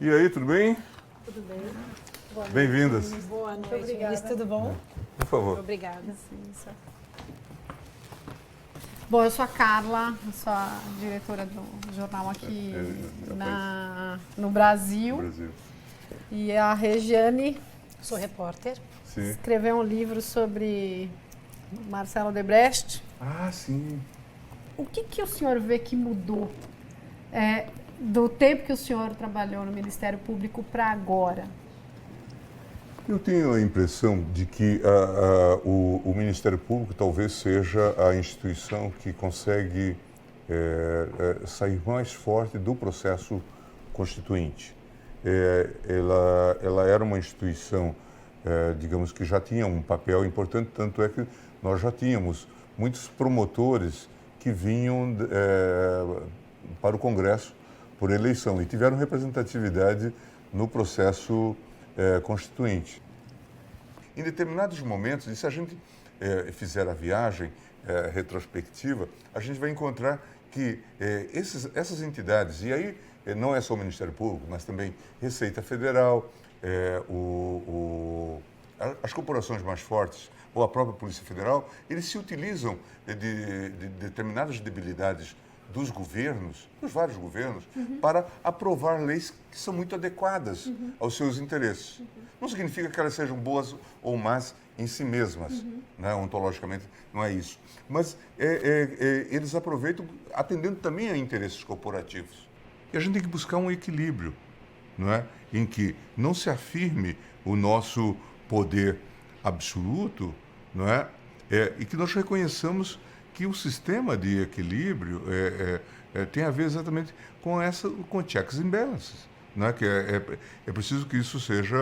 E aí, tudo bem? Tudo bem. Bem-vindas. Boa noite, obrigada. ministro. Tudo bom? Por favor. Obrigada. Bom, eu sou a Carla, eu sou a diretora do jornal aqui no Brasil. Brasil. E a Regiane Sou repórter. Sim. escreveu um livro sobre Marcelo Odebrecht. Ah, sim. O que o senhor vê que mudou do tempo que o senhor trabalhou no Ministério Público para agora? Eu tenho a impressão de que o Ministério Público talvez seja a instituição que consegue sair mais forte do processo constituinte. Ela era uma instituição, digamos que já tinha um papel importante, tanto é que nós já tínhamos muitos promotores que vinham para o Congresso por eleição e tiveram representatividade no processo constituinte. Em determinados momentos, e se a gente fizer a viagem retrospectiva, a gente vai encontrar que essas entidades, e aí não é só o Ministério Público, mas também Receita Federal, as corporações mais fortes, ou a própria Polícia Federal, eles se utilizam de determinadas debilidades dos governos, dos vários governos, para aprovar leis que são muito adequadas aos seus interesses. Não significa que elas sejam boas ou más em si mesmas, né? Ontologicamente não é isso. Mas eles aproveitam atendendo também a interesses corporativos. E a gente tem que buscar um equilíbrio, não é? Em que não se afirme o nosso poder absoluto, não é? E que nós reconheçamos que o sistema de equilíbrio tem a ver exatamente com checks and balances, né? Que é preciso que isso seja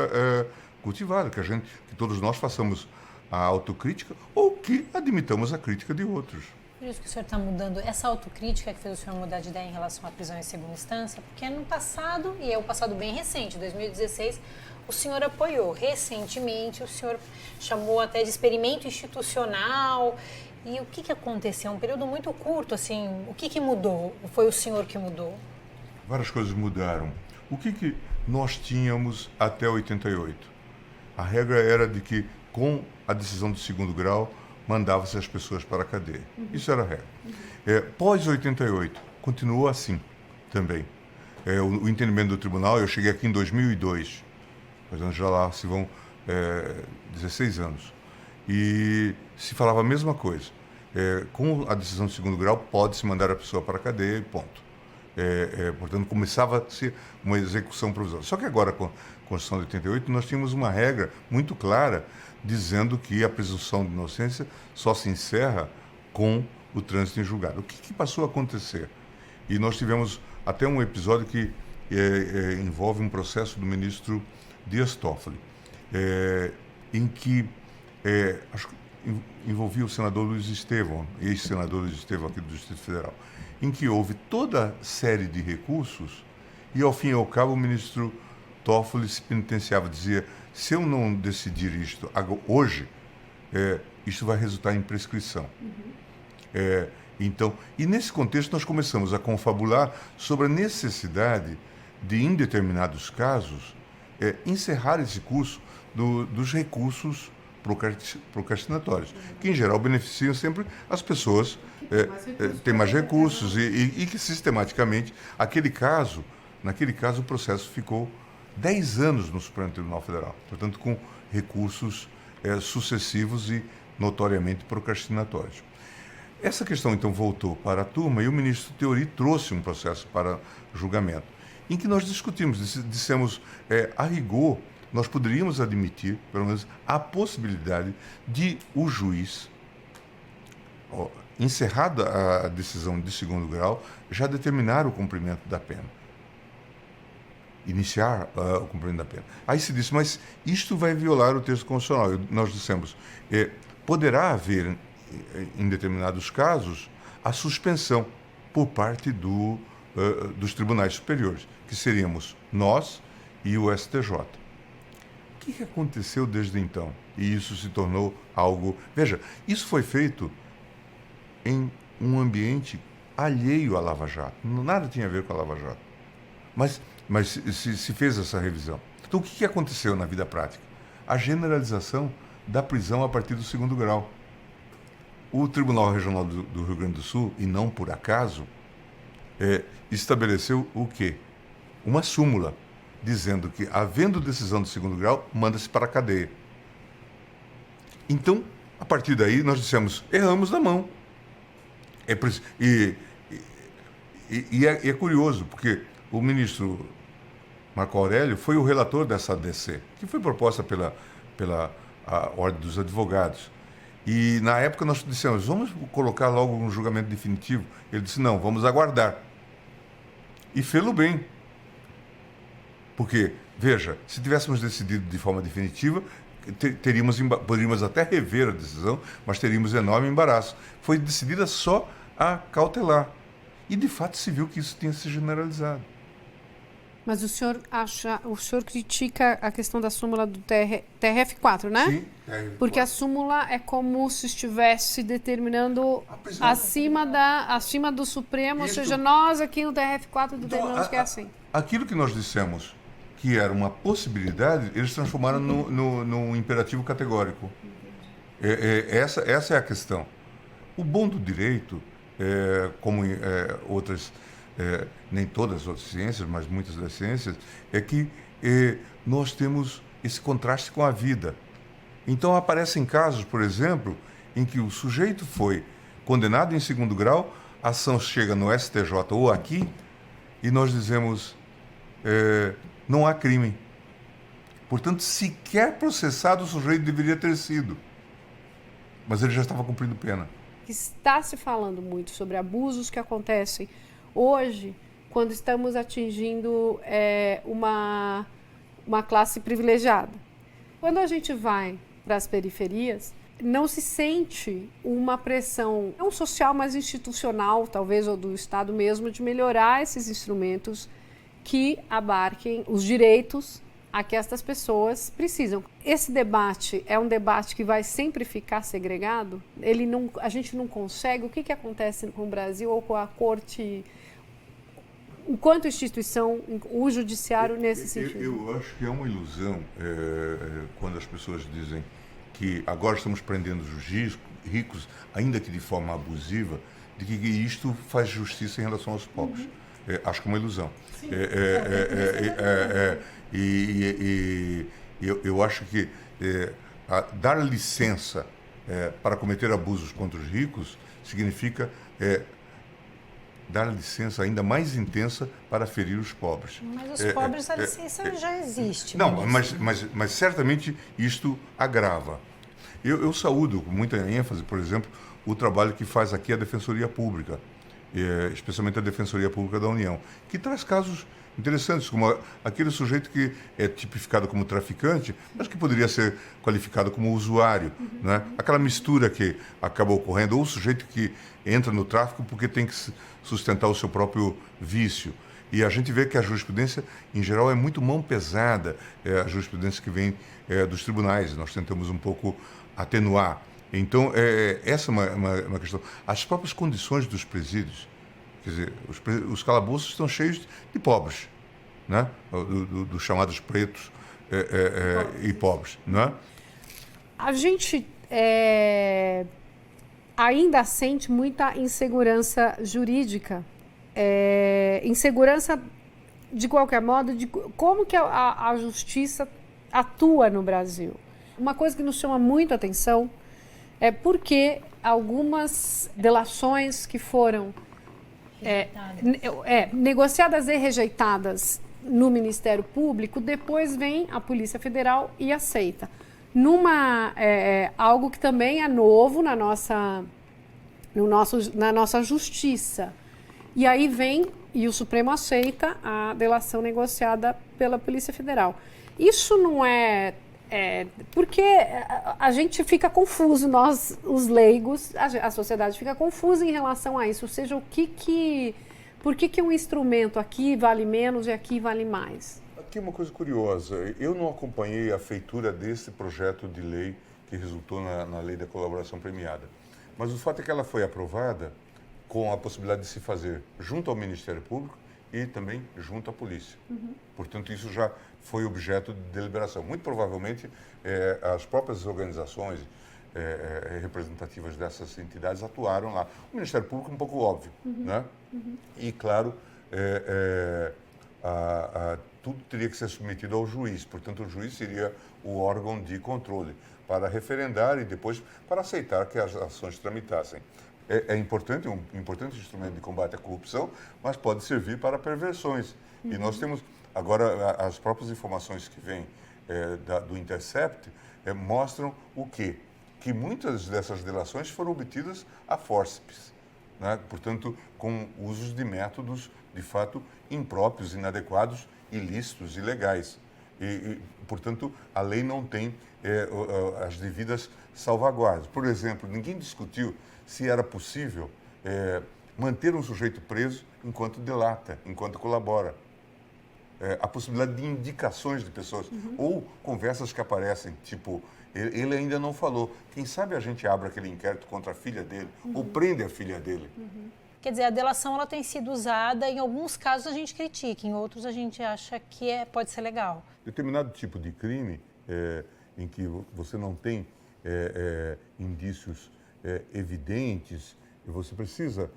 cultivado, que todos nós façamos a autocrítica ou que admitamos a crítica de outros. Por isso que o senhor está mudando, essa autocrítica que fez o senhor mudar de ideia em relação à prisão em segunda instância, porque no passado, e é um passado bem recente, 2016, o senhor apoiou. Recentemente, o senhor chamou até de experimento institucional. E o que aconteceu? Um período muito curto, assim, o que mudou? Foi o senhor que mudou? Várias coisas mudaram. O que nós tínhamos até 88? A regra era de que, com a decisão de segundo grau, mandava-se as pessoas para a cadeia. Isso era a regra. Pós-88, continuou assim também. O entendimento do tribunal, eu cheguei aqui em 2002, portanto já lá se vão 16 anos. E se falava a mesma coisa. Com a decisão de segundo grau, pode-se mandar a pessoa para a cadeia e ponto. Portanto, começava-se uma execução provisória. Só que agora, com a Constituição de 88, nós tínhamos uma regra muito clara dizendo que a presunção de inocência só se encerra com o trânsito em julgado. O que passou a acontecer? E nós tivemos até um episódio que envolve um processo do ministro Dias Toffoli, em que acho que envolvia o senador Luiz Estevão, ex-senador Luiz Estevão aqui do Distrito Federal, em que houve toda série de recursos e, ao fim e ao cabo, o ministro Toffoli se penitenciava, dizia: se eu não decidir isto hoje, isto vai resultar em prescrição. Então, e nesse contexto nós começamos a confabular sobre a necessidade de, em determinados casos, encerrar esse curso dos recursos procrastinatórios, que em geral beneficiam sempre as pessoas que têm mais recursos e que sistematicamente, naquele caso o processo ficou 10 anos no Supremo Tribunal Federal, portanto com recursos sucessivos e notoriamente procrastinatórios. Essa questão então voltou para a turma e o ministro Teori trouxe um processo para julgamento, em que nós discutimos, dissemos, a rigor, nós poderíamos admitir, pelo menos, a possibilidade de o juiz, encerrada a decisão de segundo grau, já determinar o cumprimento da pena. Iniciar o cumprimento da pena. Aí se disse, mas isto vai violar o texto constitucional. Nós dissemos, poderá haver, em determinados casos, a suspensão por parte dos tribunais superiores, que seríamos nós e o STJ. O que aconteceu desde então? E isso se tornou algo... Veja, isso foi feito em um ambiente alheio à Lava Jato. Nada tinha a ver com a Lava Jato. Mas mas se fez essa revisão. Então, o que aconteceu na vida prática? A generalização da prisão a partir do 2º grau. O Tribunal Regional do Rio Grande do Sul, e não por acaso, estabeleceu o quê? Uma súmula, dizendo que, havendo decisão do 2º grau, manda-se para a cadeia. Então, a partir daí, nós dissemos, erramos na mão. É curioso, porque o ministro Marco Aurélio foi o relator dessa ADC, que foi proposta pela Ordem dos Advogados. E, na época, nós dissemos, vamos colocar logo um julgamento definitivo. Ele disse, não, vamos aguardar. E fê-lo bem. Porque, veja, se tivéssemos decidido de forma definitiva, poderíamos até rever a decisão, mas teríamos enorme embaraço. Foi decidida só a cautelar. E, de fato, se viu que isso tinha se generalizado. Mas o senhor critica a questão da súmula do TRF4, né? Sim, TRF4. Porque a súmula é como se estivesse determinando acima do Supremo, Isso. ou seja, nós aqui no TRF4 determinamos que é assim. Aquilo que nós dissemos que era uma possibilidade, eles transformaram no imperativo categórico. Essa é a questão. O bom do direito, como outras... nem todas as outras ciências, mas muitas das ciências, é que nós temos esse contraste com a vida. Então, aparecem casos, por exemplo, em que o sujeito foi condenado em 2º grau, a ação chega no STJ ou aqui, e nós dizemos, não há crime. Portanto, sequer processado o sujeito deveria ter sido. Mas ele já estava cumprindo pena. Está se falando muito sobre abusos que acontecem hoje, quando estamos atingindo uma classe privilegiada. Quando a gente vai para as periferias, não se sente uma pressão, não social, mas institucional, talvez, ou do Estado mesmo, de melhorar esses instrumentos que abarquem os direitos a que estas pessoas precisam. Esse debate é um debate que vai sempre ficar segregado? A gente não consegue? O que acontece com o Brasil ou com a Corte, enquanto instituição, o judiciário nesse sentido? Eu acho que é uma ilusão quando as pessoas dizem que agora estamos prendendo os ricos, ainda que de forma abusiva, de que isto faz justiça em relação aos pobres. Acho que é uma ilusão. Eu acho que dar licença para cometer abusos contra os ricos significa dar licença ainda mais intensa para ferir os pobres. Mas os pobres, a licença já existe. Não, mas certamente isto agrava. Eu saúdo com muita ênfase, por exemplo, o trabalho que faz aqui a Defensoria Pública, especialmente a Defensoria Pública da União, que traz casos interessantes, como aquele sujeito que é tipificado como traficante, mas que poderia ser qualificado como usuário, né? Aquela mistura que acaba ocorrendo, ou o sujeito que entra no tráfico porque tem que sustentar o seu próprio vício. E a gente vê que a jurisprudência, em geral, é muito mão pesada, a jurisprudência que vem dos tribunais. Nós tentamos um pouco atenuar. Então, essa é uma questão. As próprias condições dos presídios, quer dizer, os calabouços estão cheios de pobres, né? Dos chamados pretos e pobres, né? A gente ainda sente muita insegurança jurídica, insegurança, de qualquer modo, de como que a justiça atua no Brasil. Uma coisa que nos chama muito a atenção é porque algumas delações que foram negociadas e rejeitadas no Ministério Público, depois vem a Polícia Federal e aceita. Algo que também é novo na nossa justiça. E aí vem, e o Supremo aceita a delação negociada pela Polícia Federal. Isso não porque a gente fica confuso, nós, os leigos, a sociedade fica confusa em relação a isso. Ou seja, por que um instrumento aqui vale menos e aqui vale mais? Aqui é uma coisa curiosa. Eu não acompanhei a feitura desse projeto de lei que resultou na Lei da Colaboração Premiada. Mas o fato é que ela foi aprovada com a possibilidade de se fazer junto ao Ministério Público e também junto à polícia. Portanto, isso já foi objeto de deliberação. Muito provavelmente, as próprias organizações representativas dessas entidades atuaram lá. O Ministério Público, um pouco óbvio, né? E, claro, tudo teria que ser submetido ao juiz. Portanto, o juiz seria o órgão de controle para referendar e depois para aceitar que as ações tramitassem. É importante, um importante instrumento de combate à corrupção, mas pode servir para perversões. E nós temos, agora, as próprias informações que vêm do Intercept mostram o quê? Que muitas dessas delações foram obtidas a fórceps, né? Portanto, com usos de métodos, de fato, impróprios, inadequados, ilícitos, ilegais. Portanto, a lei não tem as devidas salvaguardas. Por exemplo, ninguém discutiu se era possível manter um sujeito preso enquanto delata, enquanto colabora. A possibilidade de indicações de pessoas ou conversas que aparecem, tipo, ele ainda não falou. Quem sabe a gente abre aquele inquérito contra a filha dele ou prende a filha dele. Quer dizer, a delação ela tem sido usada, em alguns casos a gente critica, em outros a gente acha que pode ser legal. Determinado tipo de crime em que você não tem indícios evidentes, você precisa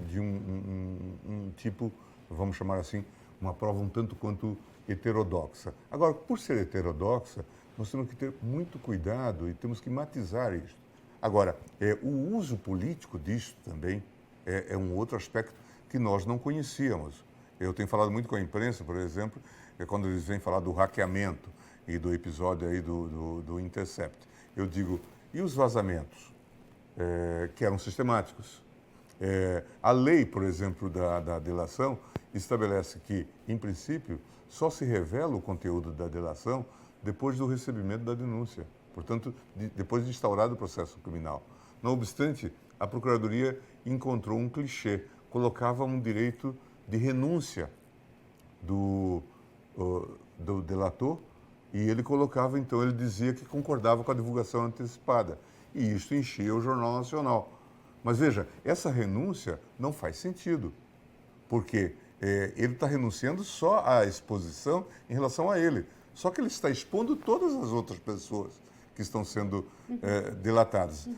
de um tipo, vamos chamar assim, uma prova um tanto quanto heterodoxa. Agora, por ser heterodoxa, nós temos que ter muito cuidado e temos que matizar isso. Agora, o uso político disso também é um outro aspecto que nós não conhecíamos. Eu tenho falado muito com a imprensa, por exemplo, quando eles vêm falar do hackeamento e do episódio aí do Intercept. Eu digo, e os vazamentos? Que eram sistemáticos. A lei, por exemplo, da delação estabelece que, em princípio, só se revela o conteúdo da delação depois do recebimento da denúncia, portanto, depois de instaurado o processo criminal. Não obstante, a Procuradoria encontrou um clichê, colocava um direito de renúncia do delator e ele colocava, então, ele dizia que concordava com a divulgação antecipada e isso enchia o Jornal Nacional. Mas veja, essa renúncia não faz sentido, porque ele está renunciando só à exposição em relação a ele. Só que ele está expondo todas as outras pessoas que estão sendo delatadas.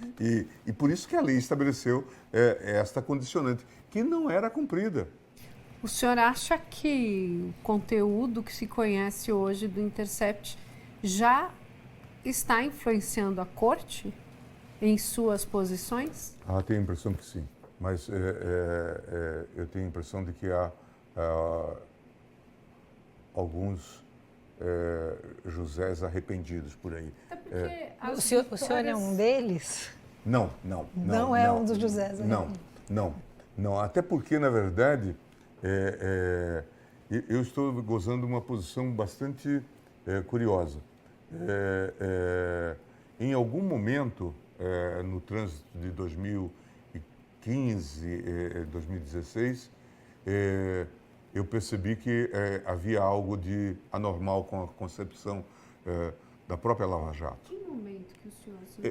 E por isso que a lei estabeleceu esta condicionante, que não era cumprida. O senhor acha que o conteúdo que se conhece hoje do Intercept já está influenciando a corte em suas posições? Tenho a impressão que sim. Mas eu tenho a impressão de que há alguns Josés arrependidos por aí. O senhor é um deles? Não. Não é um dos Josés arrependidos? Não. Até porque, na verdade, eu estou gozando de uma posição bastante curiosa. Em algum momento, no trânsito de 2015, 2016, eu percebi que havia algo de anormal com a concepção da própria Lava Jato. Que momento que o senhor sentiu?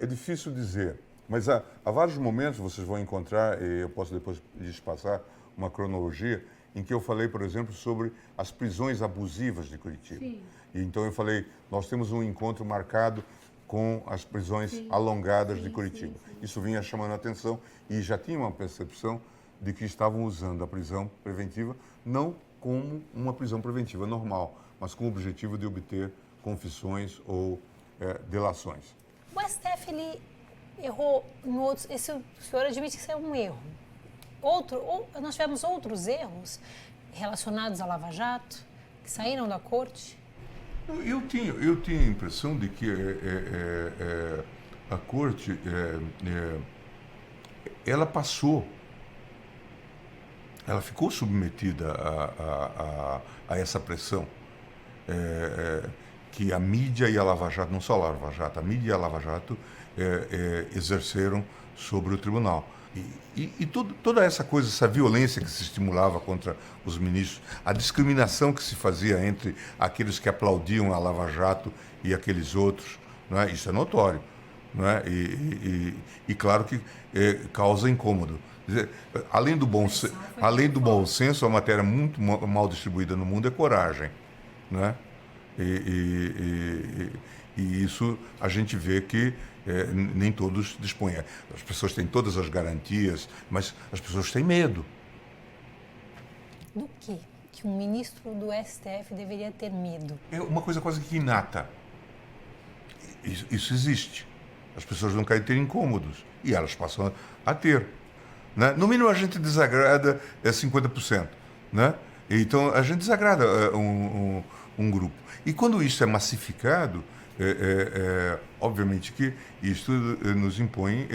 É difícil dizer, mas há vários momentos, vocês vão encontrar, e eu posso depois lhes passar uma cronologia, em que eu falei, por exemplo, sobre as prisões abusivas de Curitiba. Sim. E então eu falei, nós temos um encontro marcado com as prisões alongadas de Curitiba. Isso vinha chamando a atenção e já tinha uma percepção de que estavam usando a prisão preventiva não como uma prisão preventiva normal, mas com o objetivo de obter confissões ou delações. O STF, ele errou em outros... O senhor admite que isso é um erro. Nós tivemos outros erros relacionados à Lava Jato, que saíram da corte? Eu tinha a impressão de que a corte, ela passou, ela ficou submetida a essa pressão que a mídia e a Lava Jato, não só a Lava Jato, a mídia e a Lava Jato exerceram sobre o tribunal. E toda essa coisa, essa violência que se estimulava contra os ministros, a discriminação que se fazia entre aqueles que aplaudiam a Lava Jato e aqueles outros, não é? Isso é notório. Não é? E claro que causa incômodo. Quer dizer, além do bom senso, a matéria muito mal distribuída no mundo é coragem, né? E isso a gente vê que nem todos dispõem. As pessoas têm todas as garantias, mas as pessoas têm medo. Do que um ministro do STF deveria ter medo? É uma coisa quase que inata. Isso existe. As pessoas não querem ter incômodos e elas passam a ter. Né? No mínimo, a gente desagrada 50%. Né? Então, a gente desagrada um grupo. E quando isso é massificado, obviamente que isso nos impõe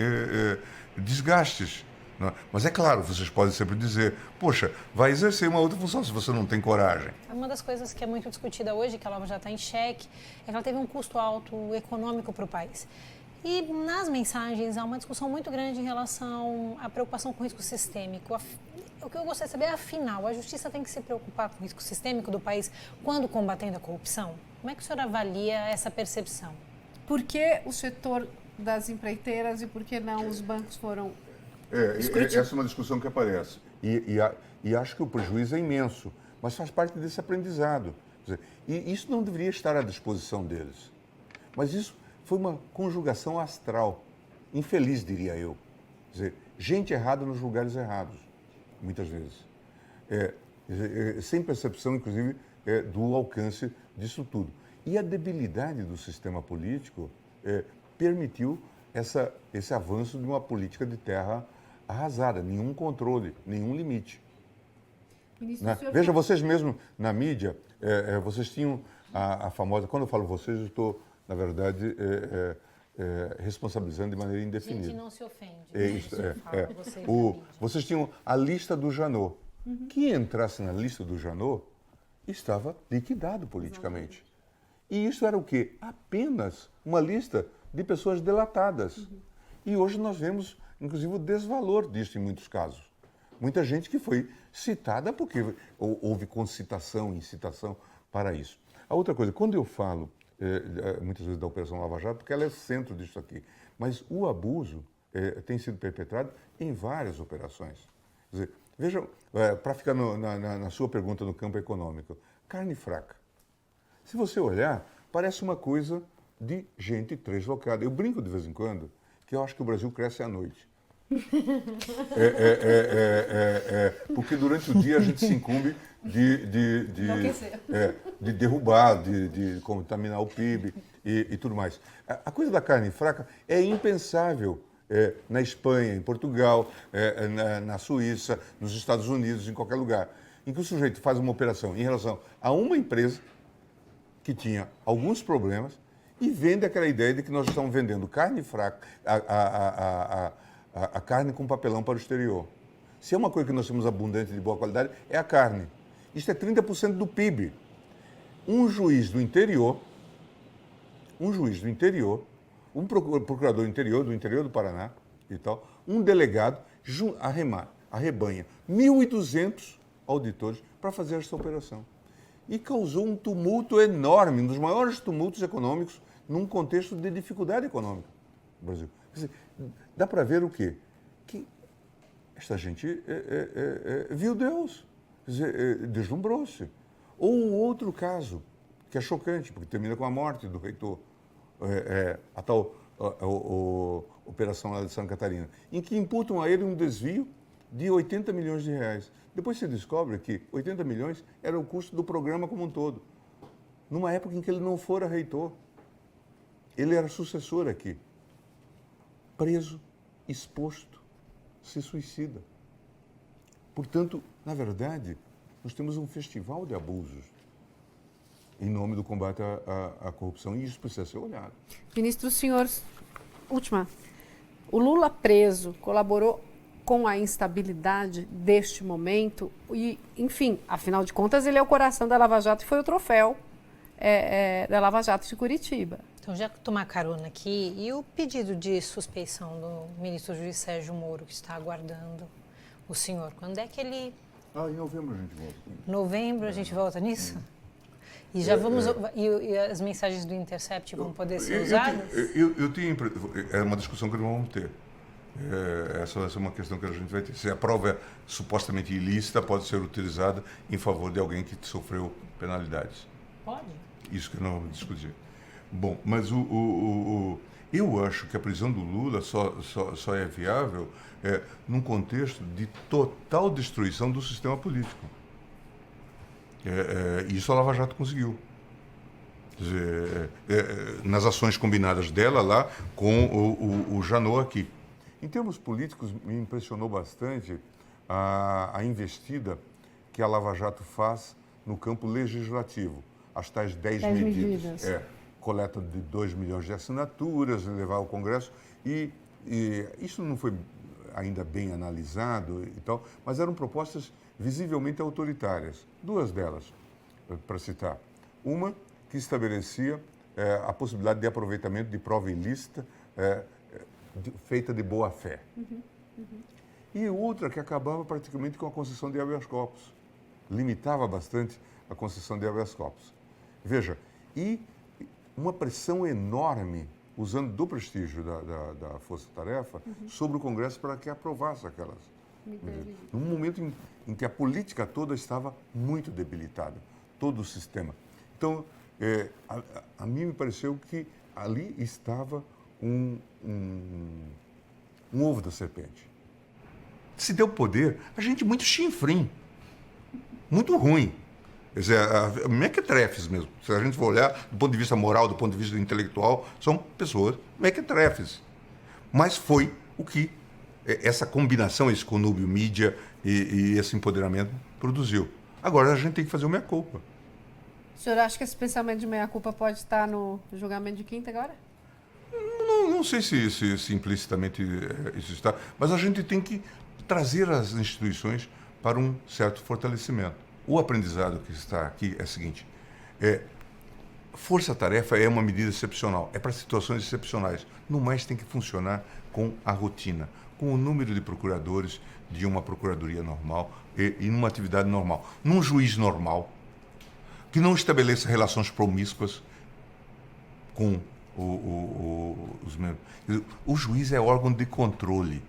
desgastes. Né? Mas é claro, vocês podem sempre dizer, poxa, vai exercer uma outra função se você não tem coragem. Uma das coisas que é muito discutida hoje, que a Lava Jato está em xeque, é que ela teve um custo alto econômico para o país. E nas mensagens há uma discussão muito grande em relação à preocupação com o risco sistêmico. O que eu gostaria de saber é, afinal, a justiça tem que se preocupar com o risco sistêmico do país quando combatendo a corrupção? Como é que o senhor avalia essa percepção? Por que o setor das empreiteiras e por que não os bancos foram essa é uma discussão que aparece. E acho que o prejuízo é imenso, mas faz parte desse aprendizado. Quer dizer, e isso não deveria estar à disposição deles. Mas isso foi uma conjugação astral, infeliz, diria eu. Quer dizer, gente errada nos lugares errados, muitas vezes. Sem percepção, inclusive, do alcance disso tudo. E a debilidade do sistema político permitiu esse avanço de uma política de terra arrasada, nenhum controle, nenhum limite. Né? Veja, vocês mesmos na mídia, vocês tinham a famosa... Quando eu falo vocês, eu estou, na verdade, responsabilizando de maneira indefinida. Gente, não se ofende. Vocês tinham a lista do Janot. Quem entrasse na lista do Janot estava liquidado politicamente. E isso era o quê? Apenas uma lista de pessoas delatadas. E hoje nós vemos, inclusive, o desvalor disso em muitos casos. Muita gente que foi citada porque houve concitação, incitação para isso. A outra coisa, quando eu falo, muitas vezes, da Operação Lava Jato, porque ela é centro disso aqui, mas o abuso tem sido perpetrado em várias operações. Quer dizer, vejam, para ficar na sua pergunta no campo econômico, carne fraca. Se você olhar, parece uma coisa de gente translocada. Eu brinco de vez em quando que eu acho que o Brasil cresce à noite. Porque durante o dia a gente se incumbe de derrubar, de contaminar o PIB e tudo mais. A coisa da carne fraca é impensável na Espanha, em Portugal, na Suíça, nos Estados Unidos, em qualquer lugar, em que o sujeito faz uma operação em relação a uma empresa que tinha alguns problemas e vende aquela ideia de que nós estamos vendendo carne fraca, a carne com papelão para o exterior. Se é uma coisa que nós temos abundante de boa qualidade, é a carne. Isso é 30% do PIB. Um juiz do interior, um procurador do interior do Paraná e tal, um delegado, arrebanha 1.200 auditores para fazer essa operação. E causou um tumulto enorme, um dos maiores tumultos econômicos num contexto de dificuldade econômica no Brasil. Quer dizer, dá para ver o quê? Que esta gente viu Deus, quer dizer, deslumbrou-se. Ou um outro caso, que é chocante, porque termina com a morte do reitor, a tal operação lá de Santa Catarina, em que imputam a ele um desvio de 80 milhões de reais. Depois se descobre que 80 milhões era o custo do programa como um todo, numa época em que ele não fora reitor. Ele era sucessor aqui. Preso, exposto, se suicida. Portanto, na verdade, nós temos um festival de abusos em nome do combate à corrupção e isso precisa ser olhado. Ministro, última. O Lula preso colaborou com a instabilidade deste momento e, enfim, afinal de contas, ele é o coração da Lava Jato e foi o troféu da Lava Jato de Curitiba. Então, já tomar carona aqui, e o pedido de suspeição do ministro juiz Sérgio Moro, que está aguardando o senhor, quando é que ele... Em novembro a gente volta. Novembro a gente volta nisso? E já vamos... E as mensagens do Intercept vão poder ser usadas? Eu tenho... É uma discussão que não vamos ter. Essa vai ser uma questão que a gente vai ter. Se a prova é supostamente ilícita, pode ser utilizada em favor de alguém que sofreu penalidades. Pode? Isso que nós vamos discutir. Bom, mas eu acho que a prisão do Lula só é viável num contexto de total destruição do sistema político. Isso a Lava Jato conseguiu. Quer dizer, nas ações combinadas dela lá com o Janot aqui. Em termos políticos, me impressionou bastante a investida que a Lava Jato faz no campo legislativo. As tais 10 medidas. Coleta de 2 milhões de assinaturas, levar ao Congresso. E isso não foi ainda bem analisado e tal, mas eram propostas visivelmente autoritárias. Duas delas, para citar. Uma que estabelecia a possibilidade de aproveitamento de prova ilícita feita de boa fé. E outra que acabava praticamente com a concessão de habeas corpus. Limitava bastante a concessão de habeas corpus. Veja, e uma pressão enorme, usando do prestígio da Força Tarefa, sobre o Congresso para que aprovasse aquelas medidas. Num momento em que a política toda estava muito debilitada, todo o sistema. Então, a mim me pareceu que ali estava um ovo da serpente. Se deu poder, a gente muito chinfrim, muito ruim. Quer dizer, mequetrefes mesmo. Se a gente for olhar do ponto de vista moral, do ponto de vista intelectual, são pessoas mequetrefes. Mas foi o que essa combinação, esse conúbio mídia e esse empoderamento produziu. Agora a gente tem que fazer o meia-culpa. O senhor acha que esse pensamento de meia-culpa pode estar no julgamento de quinta agora? Não sei se implicitamente isso está, mas a gente tem que trazer as instituições para um certo fortalecimento. O aprendizado que está aqui é o seguinte: força-tarefa é uma medida excepcional, é para situações excepcionais. No mais, tem que funcionar com a rotina, com o número de procuradores de uma procuradoria normal e numa atividade normal. Num juiz normal, que não estabeleça relações promíscuas com os membros. O juiz é órgão de controle.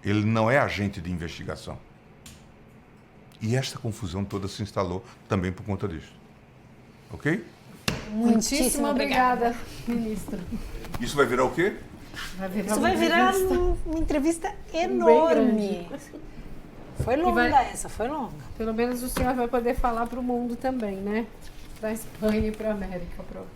Ele não é agente de investigação. E esta confusão toda se instalou também por conta disso. Ok? Muitíssimo obrigada, ministro. Isso vai virar o quê? Isso vai virar uma entrevista enorme. Foi longa essa, foi longa. Pelo menos o senhor vai poder falar para o mundo também, né? Para a Espanha e para a América, pronto.